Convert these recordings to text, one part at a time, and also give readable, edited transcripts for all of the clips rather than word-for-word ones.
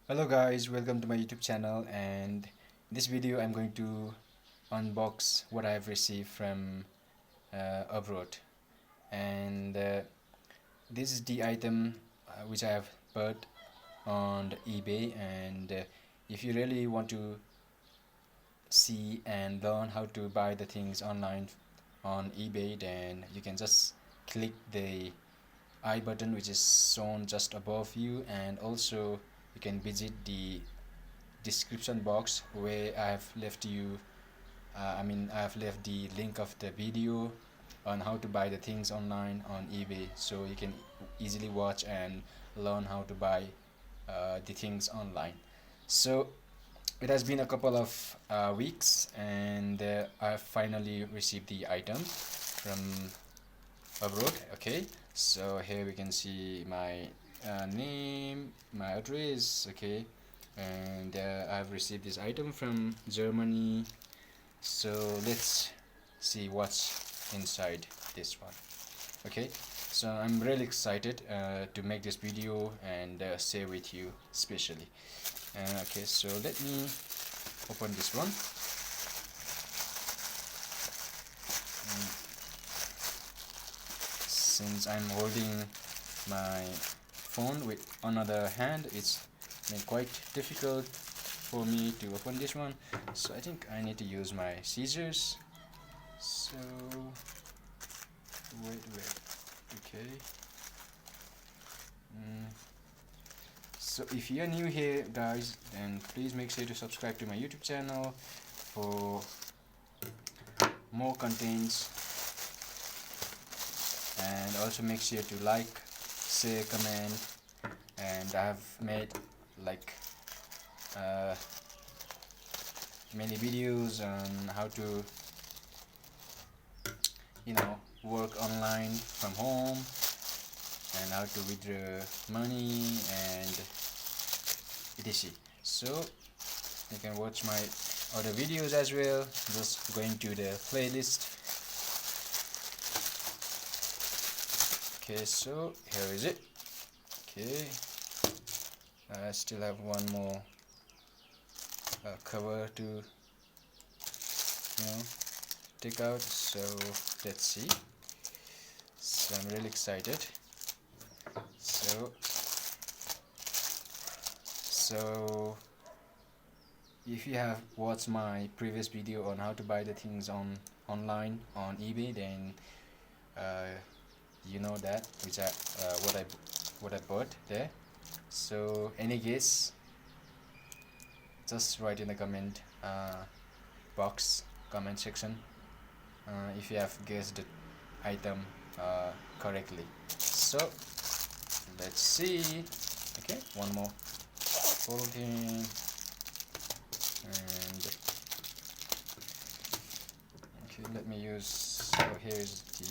Hello guys, welcome to my YouTube channel, and in this video I'm going to unbox what I have received from abroad. And this is the item which I have bought on eBay. And if you really want to see and learn how to buy the things online on eBay, then you can just click the I button which is shown just above you, and also you can visit the description box where I have left you I have left the link of the video on how to buy the things online on eBay, so you can easily watch and learn how to buy the things online. So it has been a couple of weeks, and I have finally received the item from abroad. Okay, so here we can see my name, my address. Okay, and I've received this item from Germany. So let's see what's inside this one. Okay, so I'm really excited to make this video and share with you especially. Okay, so let me open this one. Since I'm holding my phone with another hand, it's quite difficult for me to open this one, so I think I need to use my scissors. So wait, okay. So if you're new here guys, then please make sure to subscribe to my YouTube channel for more contents, and also make sure to like, share, comment. And I have made like many videos on how to work online from home, and how to withdraw money, and etc. So you can watch my other videos as well, just going to the playlist. Okay, so here is it. Okay, I still have one more cover to take out, so let's see. So I'm really excited. So if you have watched my previous video on how to buy the things online on eBay, then you know that which what I bought there. So any guess, just write in the comment comment section if you have guessed the item correctly. So let's see. Okay, one more folding, and okay, let me use, so here is the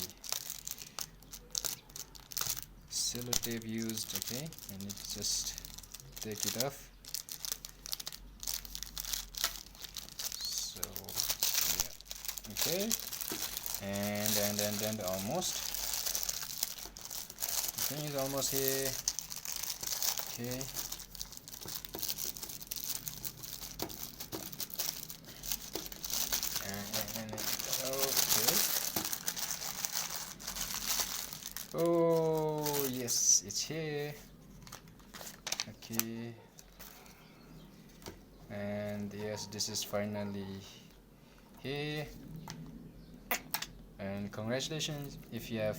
sellotape used. Okay, I need to just take it off. So yeah, okay, and almost, the thing is almost here. Okay, and okay. Oh yes, it's here. Okay, and yes, this is finally here. And congratulations if you have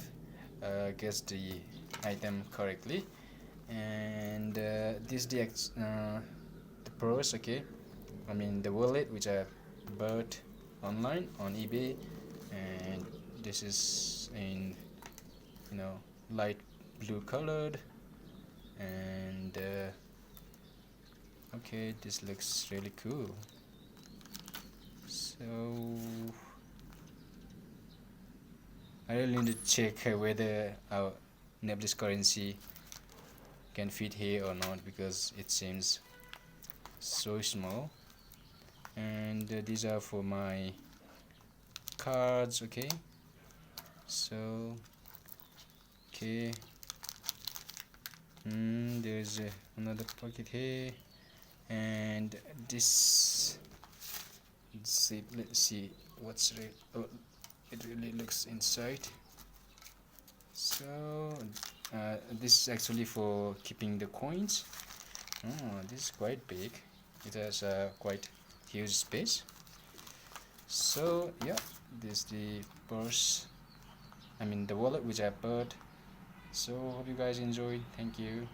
guessed the item correctly. And this the purse. Okay, I mean the wallet which I bought online on eBay, and this is in light blue colored. And okay, this looks really cool. So I really need to check whether our Nepalese currency can fit here or not, because it seems so small. And these are for my cards. Okay, so okay, there's another pocket here. And this let's see what's oh, it really looks inside. So this is actually for keeping the coins. Oh, this is quite big. It has a quite huge space. So yeah, this is the purse, I mean the wallet which I bought. So hope you guys enjoyed. Thank you.